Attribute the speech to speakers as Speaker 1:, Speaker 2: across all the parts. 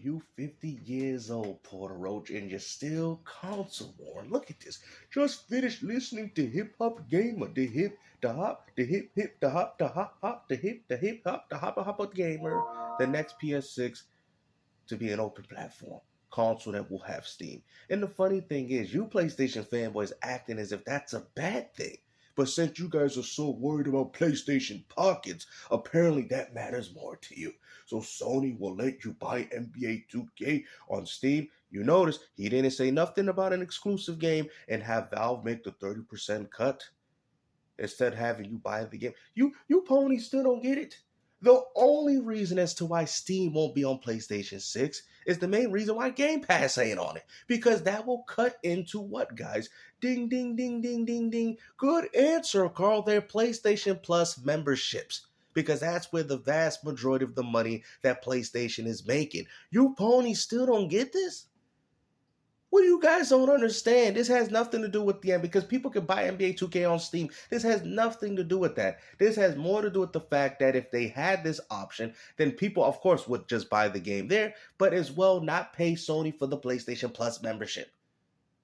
Speaker 1: you 50 years old, Porter Roach, and you're still console worn. Look at this. Just finished listening to Hip Hop Gamer. The hip, the hop, the hip, the hop, the hop, hop, the hip, hop, the hop gamer. The next PS6 to be an open platform console that will have Steam. And the funny thing is, you PlayStation fanboys acting as if that's a bad thing. But since you guys are so worried about PlayStation pockets, apparently that matters more to you. So Sony will let you buy NBA 2K on Steam. You notice he didn't say nothing about an exclusive game and have Valve make the 30% cut instead of having you buy the game. You ponies still don't get it. The only reason as to why Steam won't be on PlayStation 6 is the main reason why Game Pass ain't on it. Because that will cut into what, guys? Ding, ding, ding, ding, ding, ding. Good answer, Carl. Their PlayStation Plus memberships. Because that's where the vast majority of the money that PlayStation is making. You ponies still don't get this? What you guys don't understand, this has nothing to do with the end, because people can buy NBA 2K on Steam. This has nothing to do with that. This has more to do with the fact that if they had this option, then people, of course, would just buy the game there, but as well not pay Sony for the PlayStation Plus membership.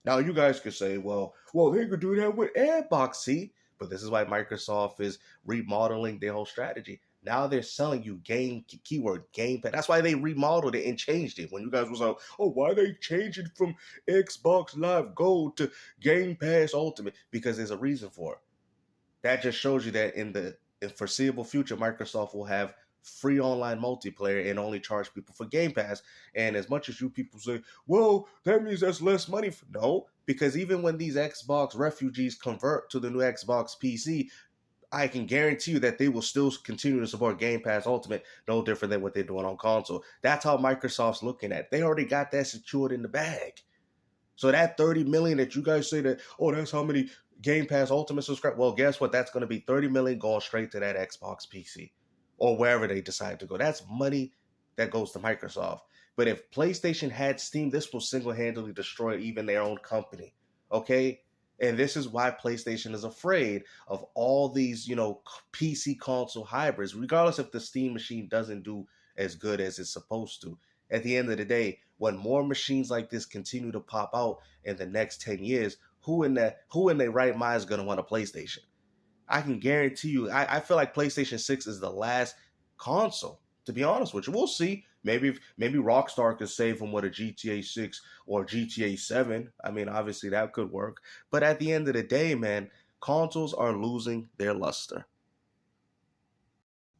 Speaker 1: Now, you guys could say, well, they could do that with Xbox, see? But this is why Microsoft is remodeling their whole strategy. Now they're selling you Game Pass. That's why they remodeled it and changed it. When you guys was like, oh, why they changing from Xbox Live Gold to Game Pass Ultimate? Because there's a reason for it. That just shows you that in the foreseeable future, Microsoft will have free online multiplayer and only charge people for Game Pass. And as much as you people say, well, that means that's less money. No, because even when these Xbox refugees convert to the new Xbox PC, I can guarantee you that they will still continue to support Game Pass Ultimate, no different than what they're doing on console. That's how Microsoft's looking at it. They already got that secured in the bag. So that 30 million that you guys say that, oh, that's how many Game Pass Ultimate subscribers. Well, guess what? That's going to be 30 million going straight to that Xbox PC or wherever they decide to go. That's money that goes to Microsoft. But if PlayStation had Steam, this will single-handedly destroy even their own company. Okay? And this is why PlayStation is afraid of all these, PC console hybrids, regardless if the Steam machine doesn't do as good as it's supposed to. At the end of the day, when more machines like this continue to pop out in the next 10 years, who in their right mind is going to want a PlayStation? I can guarantee you, I feel like PlayStation 6 is the last console, to be honest with you. We'll see. Maybe Rockstar could save them with a GTA 6 or GTA 7. I mean, obviously that could work. But at the end of the day, man, consoles are losing their luster.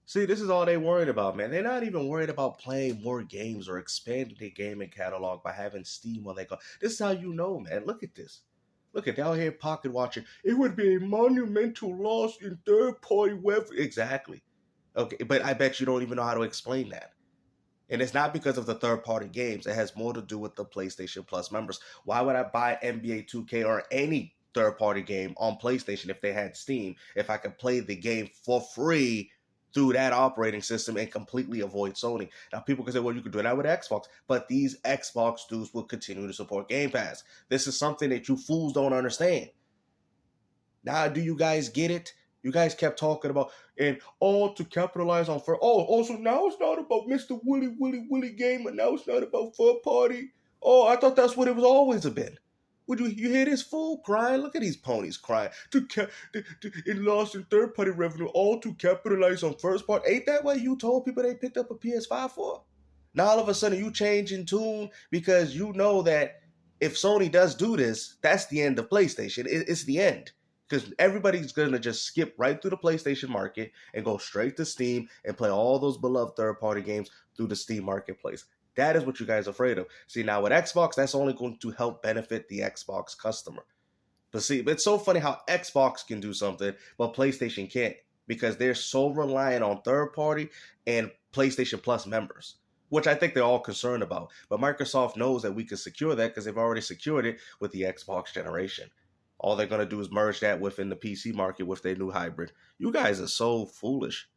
Speaker 1: See, this is all they worried about, man. They're not even worried about playing more games or expanding their gaming catalog by having Steam on their console. This is how you know, man. Look at this. Look at that out here pocket watching. It would be a monumental loss in third-party web. Exactly. Okay, but I bet you don't even know how to explain that. And it's not because of the third-party games. It has more to do with the PlayStation Plus members. Why would I buy NBA 2K or any third-party game on PlayStation if they had Steam, if I could play the game for free through that operating system and completely avoid Sony? Now, people can say, well, you could do that with Xbox, but these Xbox dudes will continue to support Game Pass. This is something that you fools don't understand. Now, do you guys get it? You guys kept talking about, and all to capitalize on for. Oh, also now it's not about Mr. Willy Gamer. Now it's not about third party. Oh, I thought that's what it was always been. Would you hear this fool crying? Look at these ponies crying. It lost in third party revenue, all to capitalize on first party. Ain't that what you told people they picked up a PS5 for? Now all of a sudden you change in tune because you know that if Sony does do this, that's the end of PlayStation. It's the end. Because everybody's going to just skip right through the PlayStation market and go straight to Steam and play all those beloved third-party games through the Steam marketplace. That is what you guys are afraid of. See, now with Xbox, that's only going to help benefit the Xbox customer. But see, it's so funny how Xbox can do something, but PlayStation can't. Because they're so reliant on third-party and PlayStation Plus members, which I think they're all concerned about. But Microsoft knows that we can secure that because they've already secured it with the Xbox generation. All they're going to do is merge that within the PC market with their new hybrid. You guys are so foolish.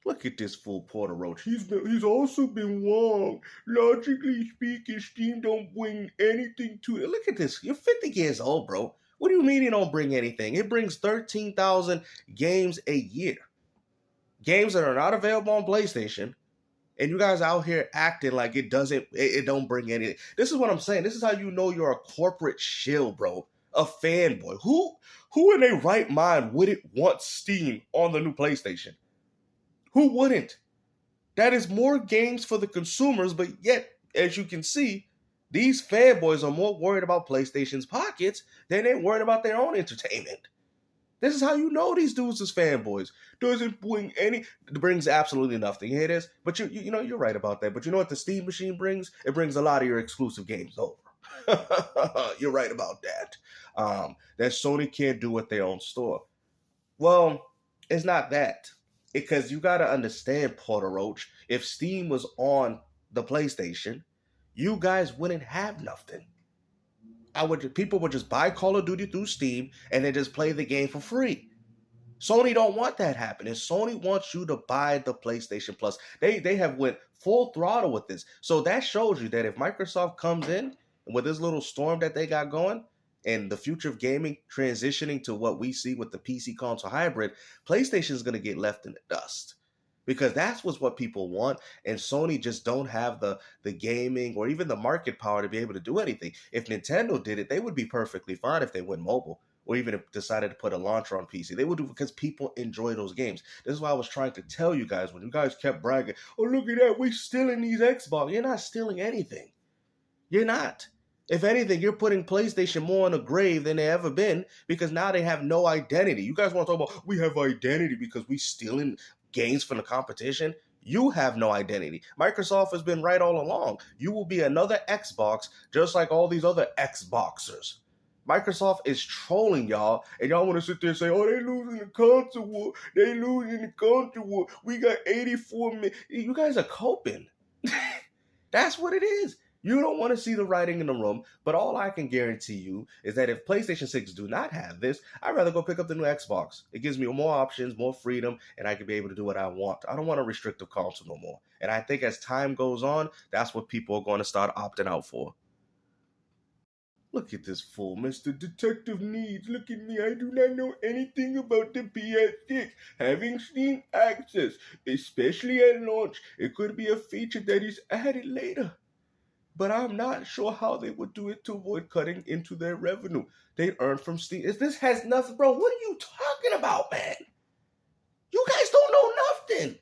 Speaker 1: Look at this fool Porter Roach. He's also been wrong. Logically speaking, Steam don't bring anything to it. Look at this. You're 50 years old, bro. What do you mean it don't bring anything? It brings 13,000 games a year. Games that are not available on PlayStation And you guys out here acting like it don't bring anything. This is what I'm saying. This is how you know you're a corporate shill, bro. A fanboy. Who in their right mind wouldn't want Steam on the new PlayStation? Who wouldn't? That is more games for the consumers, but yet, as you can see, these fanboys are more worried about PlayStation's pockets than they're worried about their own entertainment. This is how you know these dudes is fanboys. Brings absolutely nothing. You hear this? But you know, you're right about that. But you know what the Steam machine brings? It brings a lot of your exclusive games over. You're right about that. That Sony can't do with their own store. Well, it's not that. Because you got to understand, Porter Roach, if Steam was on the PlayStation, you guys wouldn't have nothing. People would just buy Call of Duty through Steam and then just play the game for free. Sony don't want that happening. Sony wants you to buy the PlayStation Plus. They have went full throttle with this. So that shows you that if Microsoft comes in with this little storm that they got going and the future of gaming transitioning to what we see with the PC console hybrid, PlayStation is going to get left in the dust. Because that's what people want, and Sony just don't have the gaming or even the market power to be able to do anything. If Nintendo did it, they would be perfectly fine if they went mobile, or even if decided to put a launcher on PC. They would do it because people enjoy those games. This is why I was trying to tell you guys when you guys kept bragging, oh, look at that, we're stealing these Xbox. You're not stealing anything. You're not. If anything, you're putting PlayStation more in a grave than they ever been because now they have no identity. You guys want to talk about, we have identity because we stealing games from the competition? You have no identity. Microsoft has been right all along. You will be another Xbox just like all these other Xboxers. Microsoft is trolling y'all, and y'all want to sit there and say, oh, they losing the console war. They losing the console war. We got 84 million. You guys are coping. That's what it is. You don't want to see the writing in the room, but all I can guarantee you is that if PlayStation 6 do not have this, I'd rather go pick up the new Xbox. It gives me more options, more freedom, and I can be able to do what I want. I don't want a restrictive console no more. And I think as time goes on, that's what people are going to start opting out for. Look at this fool, Mr. Detective Needs. Look at me. I do not know anything about the PS6 having Steam access, especially at launch. It could be a feature that is added later. But I'm not sure how they would do it to avoid cutting into their revenue they earn from Steam. This has nothing, bro. What are you talking about, man? You guys don't know nothing.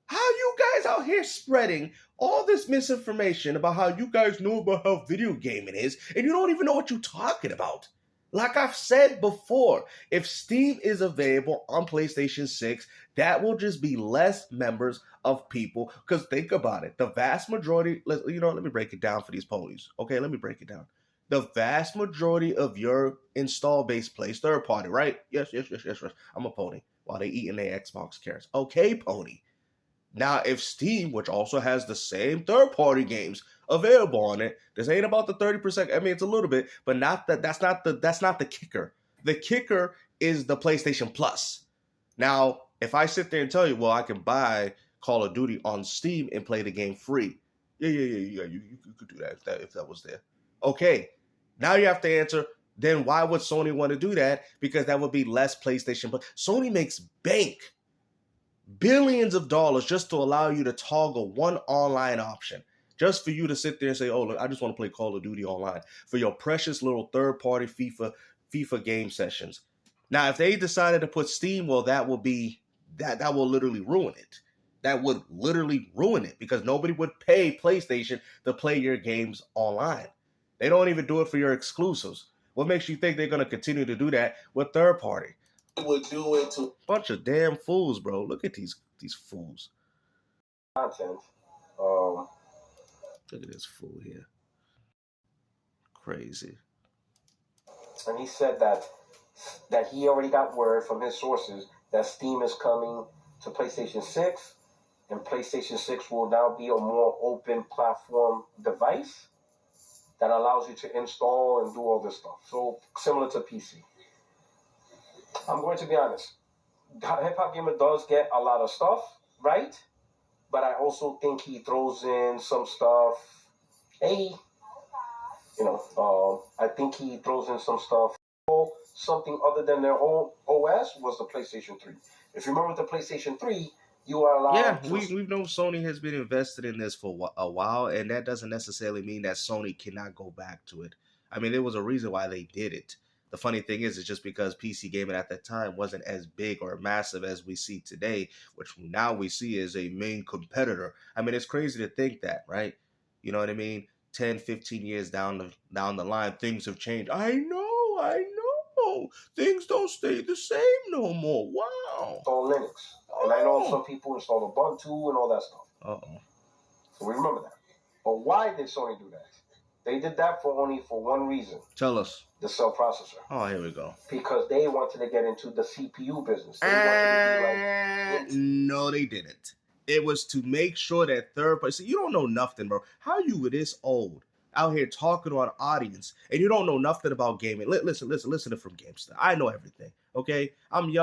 Speaker 1: How you guys out here spreading all this misinformation about how you guys know about how video gaming is, and you don't even know what you're talking about? Like I've said before, if Steam is available on PlayStation 6, that will just be less members of people. Because think about it. The vast majority, let me break it down for these ponies. Okay, let me break it down. The vast majority of your install base plays third party, right? Yes. I'm a pony while they eating their Xbox carrots. Okay, pony. Now, if Steam, which also has the same third-party games available on it, this ain't about the 30%. I mean, it's a little bit, but that's not the kicker. The kicker is the PlayStation Plus. Now, if I sit there and tell you, well, I can buy Call of Duty on Steam and play the game free. Yeah, you could do that if that was there. Okay, now you have to answer, then why would Sony want to do that? Because that would be less PlayStation Plus. Sony makes bank. Billions of dollars just to allow you to toggle one online option, just for you to sit there and say, oh, look, I just want to play Call of Duty online for your precious little third-party FIFA game sessions. Now, if they decided to put Steam, well, that will literally ruin it. That would literally ruin it because nobody would pay PlayStation to play your games online. They don't even do it for your exclusives. What makes you think they're going to continue to do that with third-party? Would do it to bunch of damn fools, bro. Look at these fools.
Speaker 2: Content.
Speaker 1: Look at this fool here. Crazy.
Speaker 2: And he said that he already got word from his sources that Steam is coming to PlayStation 6, and PlayStation 6 will now be a more open platform device that allows you to install and do all this stuff. So similar to PC. I'm going to be honest. Hip Hop Gamer does get a lot of stuff, right? But I also think he throws in some stuff. I think he throws in some stuff. Something other than their own OS was the PlayStation 3. If you remember the PlayStation 3, You are
Speaker 1: Yeah,
Speaker 2: allowed to.
Speaker 1: we've known Sony has been invested in this for a while, and that doesn't necessarily mean that Sony cannot go back to it. I mean, there was a reason why they did it. The funny thing is, it's just because PC gaming at that time wasn't as big or massive as we see today, which now we see as a main competitor. I mean, it's crazy to think that, right? You know what I mean? 10, 15 years down the line, things have changed. I know. Things don't stay the same no more. Wow.
Speaker 2: Install Linux. And I know some people install Ubuntu and all that stuff.
Speaker 1: Uh-oh.
Speaker 2: So we remember that. But why did Sony do that? They did that for only for one reason.
Speaker 1: Tell us.
Speaker 2: The cell processor.
Speaker 1: Oh, here we go.
Speaker 2: Because they wanted to get into the CPU business. They wanted to be like...
Speaker 1: No, they didn't. It was to make sure that third party... See, you don't know nothing, bro. How you were this old out here talking to an audience and you don't know nothing about gaming? Listen from GameStar. I know everything, okay? I'm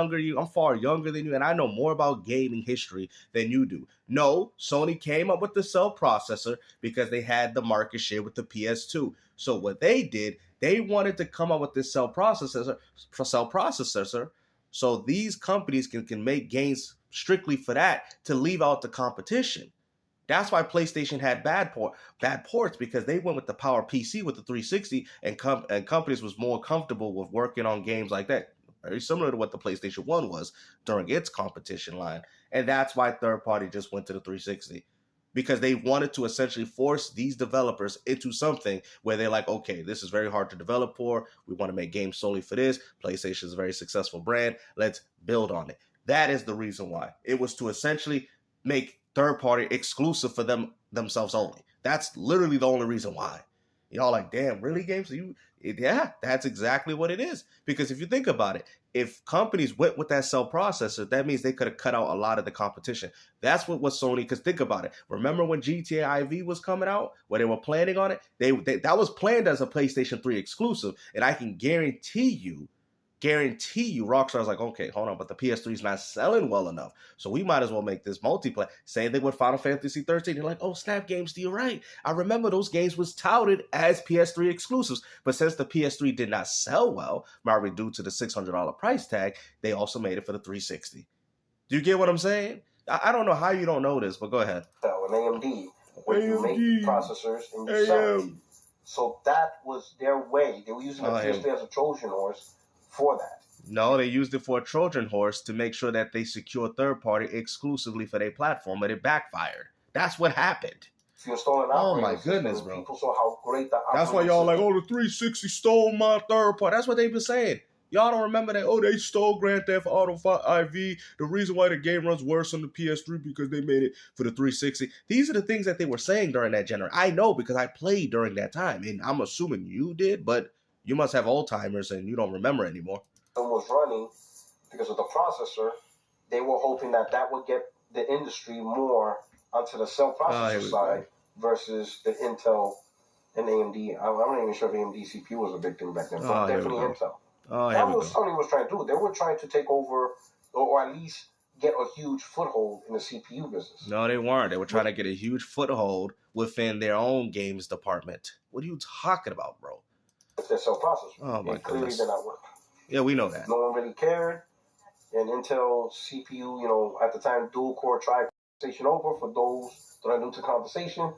Speaker 1: far younger than you, and I know more about gaming history than you do. No, Sony came up with the cell processor because they had the market share with the PS2. So what they did, they wanted to come up with this cell processor so these companies can make games strictly for that, to leave out the competition. That's why PlayStation had bad ports, because they went with the Power PC with the 360, and companies was more comfortable with working on games like that. Very similar to what the PlayStation 1 was during its competition line. And that's why third party just went to the 360. Because they wanted to essentially force these developers into something where they're like, okay, this is very hard to develop for. We want to make games solely for this. PlayStation is a very successful brand. Let's build on it. That is the reason why. It was to essentially make third party exclusive for themselves only. That's literally the only reason why. Y'all like, damn, really, games? Yeah, that's exactly what it is. Because if you think about it, if companies went with that cell processor, that means they could have cut out a lot of the competition. That's what was Sony. Because think about it. Remember when GTA IV was coming out, where they were planning on it? That was planned as a PlayStation 3 exclusive. And I can guarantee you, Rockstar's like, okay, hold on, but the PS3 is not selling well enough, so we might as well make this multiplayer. Same thing with Final Fantasy 13. You're like, oh, snap, games, you're right. I remember those games was touted as PS3 exclusives, but since the PS3 did not sell well, probably due to the $600 price tag, they also made it for the 360. Do you get what I'm saying? I don't know how you don't know this, but go ahead.
Speaker 2: An AMD, where you make processors and you sell them. So that was their way. They were using the PS3 as a Trojan horse for that.
Speaker 1: No, they used it for a Trojan horse to make sure that they secure third party exclusively for their platform, but it backfired. That's what happened.
Speaker 2: If you install an
Speaker 1: operating system, goodness, bro.
Speaker 2: People saw how great the
Speaker 1: That's why y'all like, oh, the 360 stole my third party. That's what they've been saying. Y'all don't remember that? Oh, they stole Grand Theft Auto IV. The reason why the game runs worse on the PS3 because they made it for the 360. These are the things that they were saying during that generation. I know because I played during that time, and I'm assuming you did, but you must have old timers and you don't remember anymore.
Speaker 2: Was running because of the processor. They were hoping that would get the industry more onto the cell processor side versus the Intel and AMD. I'm not even sure if AMD CPU was a big thing back then, but definitely Intel. That was what Sony was trying to do. They were trying to take over, or at least get a huge foothold in the CPU business.
Speaker 1: No, they weren't. They were trying to get a huge foothold within their own games department. What are you talking about, bro?
Speaker 2: Their cell processor.
Speaker 1: Oh my
Speaker 2: goodness. Clearly did not work.
Speaker 1: Yeah, we know that.
Speaker 2: No one really cared. And Intel CPU, at the time, dual core tri-conversation over for those that are new to conversation.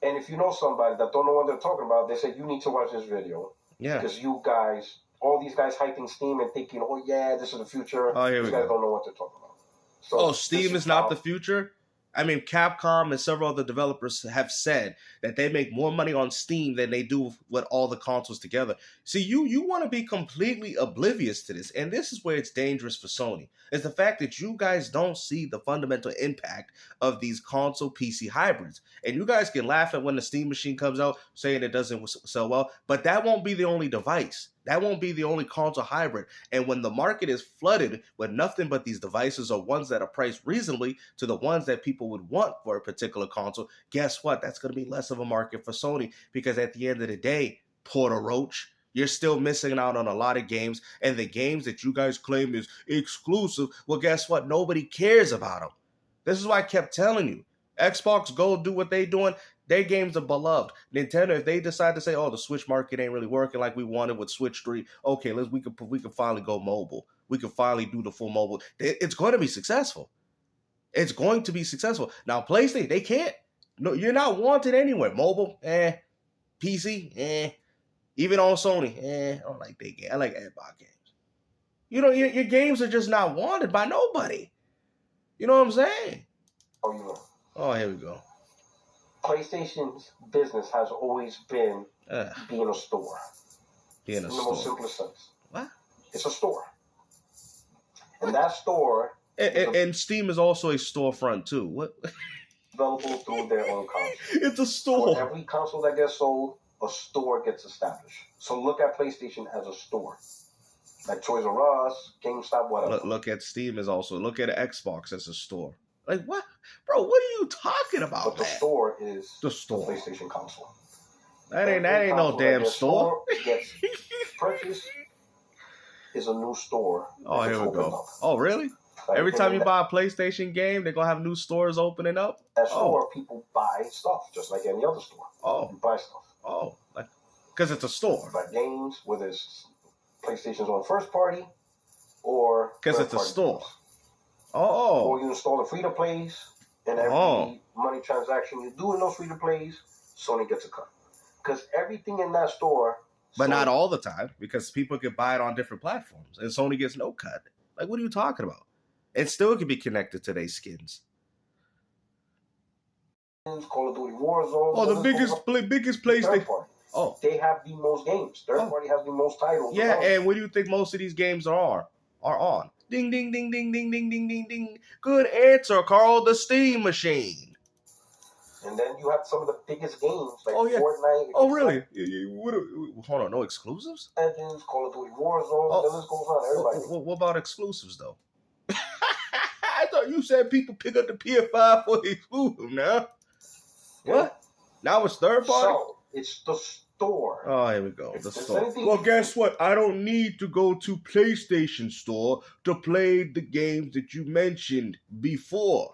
Speaker 2: And if you know somebody that don't know what they're talking about, they say, you need to watch this video. Yeah. Because you guys, all these guys hyping Steam and thinking, oh yeah, this is the future.
Speaker 1: Oh, here
Speaker 2: these
Speaker 1: we
Speaker 2: guys
Speaker 1: go.
Speaker 2: don't know what they're talking about. So
Speaker 1: Steam is not the future? I mean, Capcom and several other developers have said that they make more money on Steam than they do with all the consoles together. See, you want to be completely oblivious to this, and this is where it's dangerous for Sony, is the fact that you guys don't see the fundamental impact of these console PC hybrids. And you guys can laugh at when the Steam machine comes out saying it doesn't sell well, but that won't be the only device. That won't be the only console hybrid. And when the market is flooded with nothing but these devices or ones that are priced reasonably to the ones that people would want for a particular console, guess what? That's going to be less of a market for Sony, because at the end of the day, Puertoroach, you're still missing out on a lot of games. And the games that you guys claim is exclusive, well, guess what? Nobody cares about them. This is why I kept telling you. Xbox, go do what they doing. Their games are beloved. Nintendo, if they decide to say, "Oh, the Switch market ain't really working like we wanted with Switch 3," okay, we can finally go mobile. We can finally do the full mobile. It's going to be successful. It's going to be successful. Now, PlayStation, they can't. No, you're not wanted anywhere. Mobile, PC, even on Sony, I don't like that game. I like Xbox games. You know, your games are just not wanted by nobody. You know what I'm saying?
Speaker 2: Oh, you know.
Speaker 1: Oh, here we go.
Speaker 2: PlayStation's business has always been being a store.
Speaker 1: Being a
Speaker 2: in
Speaker 1: store.
Speaker 2: the most simplest sense.
Speaker 1: What?
Speaker 2: It's a store. And that store...
Speaker 1: And Steam is also a storefront, too. What?
Speaker 2: Available through their own console.
Speaker 1: It's a store.
Speaker 2: For every console that gets sold, a store gets established. So look at PlayStation as a store. Like Toys R Us, GameStop, whatever.
Speaker 1: Look at Steam as also. Look at Xbox as a store. Like, what? Bro, what are you talking about,
Speaker 2: But the store is the PlayStation console.
Speaker 1: That ain't no damn store.
Speaker 2: Gets purchased is a new store.
Speaker 1: Oh, here we go. Oh, really? Like every time you buy a PlayStation game, they're going to have new stores opening up?
Speaker 2: That store, people buy stuff, just like any other store.
Speaker 1: Oh.
Speaker 2: You buy stuff.
Speaker 1: Oh. Because it's a store.
Speaker 2: You buy games, whether it's PlayStation's own first party or...
Speaker 1: Because it's a store. Games. Oh.
Speaker 2: Or you install the free-to-plays, and every money transaction you do in those free-to-plays, Sony gets a cut. Because everything in that store...
Speaker 1: But not all the time, because people can buy it on different platforms, and Sony gets no cut. Like, what are you talking about? It still can be connected to their skins.
Speaker 2: Call of Duty Warzone.
Speaker 1: Oh, the biggest PlayStation.
Speaker 2: Oh, they have the most games. Third party has the most titles.
Speaker 1: Yeah, and what do you think most of these games are on? Ding, ding, ding, ding, ding, ding, ding, ding, ding. Good answer, Carl. The Steam machine.
Speaker 2: And then you have some of the biggest games like Fortnite.
Speaker 1: Oh, really? Hold on, no exclusives?
Speaker 2: Legends, Call of Duty Warzone. The list goes on. Everybody.
Speaker 1: What about exclusives though? I thought you said people pick up the PS5 for the exclusive now. Yeah. What? Now it's third party?
Speaker 2: So, it's the store.
Speaker 1: Oh, here we go. The store. Well, guess what? I don't need to go to PlayStation Store to play the games that you mentioned before.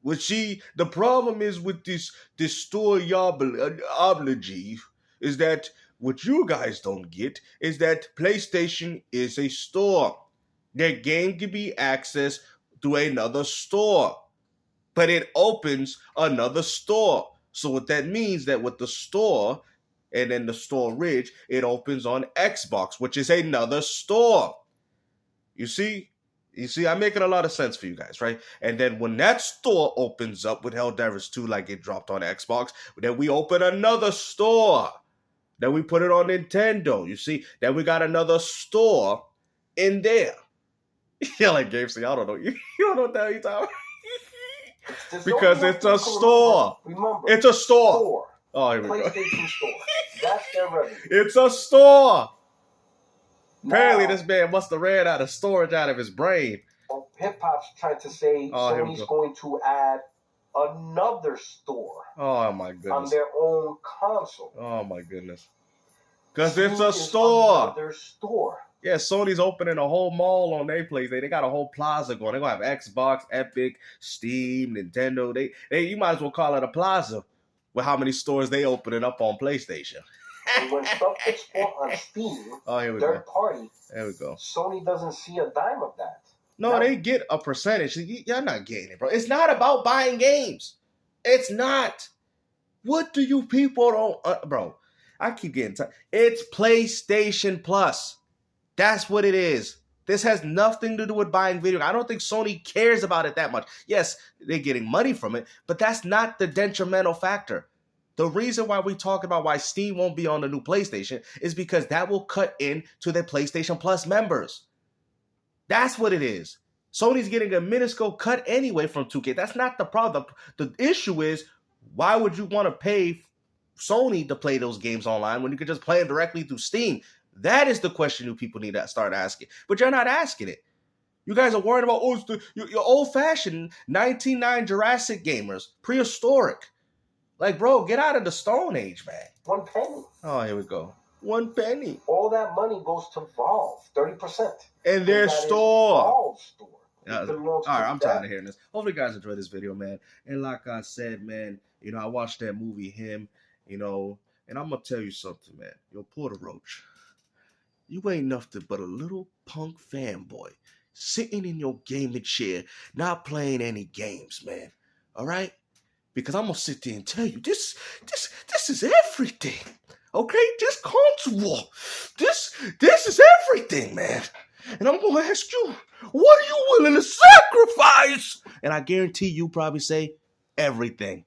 Speaker 1: Well, see, the problem is with this store oblogy is that what you guys don't get is that PlayStation is a store. Their game can be accessed through another store, but it opens another store. So what that means that with the store and then the storage, it opens on Xbox, which is another store. You see, I'm making a lot of sense for you guys, right? And then when that store opens up with Helldivers 2, like it dropped on Xbox, then we open another store. Then we put it on Nintendo. You see, then we got another store in there. Yeah, like Gabe said, I don't know. You don't know what the hell you're talking about. Because it's a store.
Speaker 2: Remember,
Speaker 1: it's a store. Oh, here we go.
Speaker 2: PlayStation Store. That's their revenue.
Speaker 1: It's a store.
Speaker 2: Now,
Speaker 1: apparently, this man must have ran out of storage out of his brain.
Speaker 2: Hip Hop's trying to say Sony's going to add another store.
Speaker 1: Oh my goodness.
Speaker 2: On their own console.
Speaker 1: Oh my goodness. Because it's a store.
Speaker 2: Another store.
Speaker 1: Yeah, Sony's opening a whole mall on their place. They got a whole plaza going. They're going to have Xbox, Epic, Steam, Nintendo. They you might as well call it a plaza with how many stores they opening up on PlayStation.
Speaker 2: And when stuff gets bought on Steam, third party,
Speaker 1: there we go.
Speaker 2: Sony doesn't see a dime of that.
Speaker 1: No, they get a percentage. You're not getting it, bro. It's not about buying games. It's not. What do you people don't... bro, I keep getting tired. It's PlayStation Plus. That's what it is. This has nothing to do with buying video. I don't think Sony cares about it that much. Yes, they're getting money from it, but that's not the detrimental factor. The reason why we talk about why Steam won't be on the new PlayStation is because that will cut into their PlayStation Plus members. That's what it is. Sony's getting a minuscule cut anyway from 2K. That's not the problem. The issue is, why would you want to pay Sony to play those games online when you could just play them directly through Steam? That is the question you people need to start asking. But you're not asking it. You guys are worried about, you're old-fashioned 1999 Jurassic gamers, prehistoric. Like, bro, get out of the Stone Age, man.
Speaker 2: 1 penny.
Speaker 1: Oh, here we go. 1 penny.
Speaker 2: All that money goes to Valve, 30%.
Speaker 1: And their store.
Speaker 2: Valve's store.
Speaker 1: All right, I'm tired of hearing this. Hopefully you guys enjoyed this video, man. And like I said, man, I watched that movie, Him, and I'm going to tell you something, man. Yo, Puertorock, you ain't nothing but a little punk fanboy. sitting in your gaming chair, not playing any games, man. All right? Because I'm gonna sit there and tell you this is everything. Okay? This console war. This is everything, man. And I'm gonna ask you, what are you willing to sacrifice? And I guarantee you probably say everything.